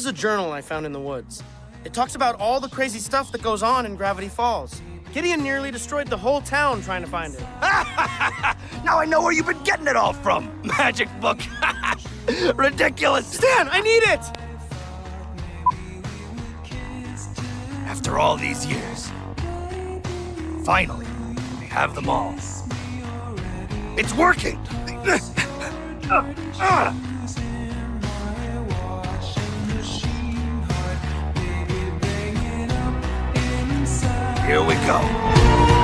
a journal I found in the woods. It talks about all the crazy stuff that goes on in Gravity Falls. Gideon nearly destroyed the whole town trying to find it. Now I know where you've been getting it all from. Magic book. Ridiculous. Stan, I need it! After all these years, finally, we have them all. It's working! Here we go.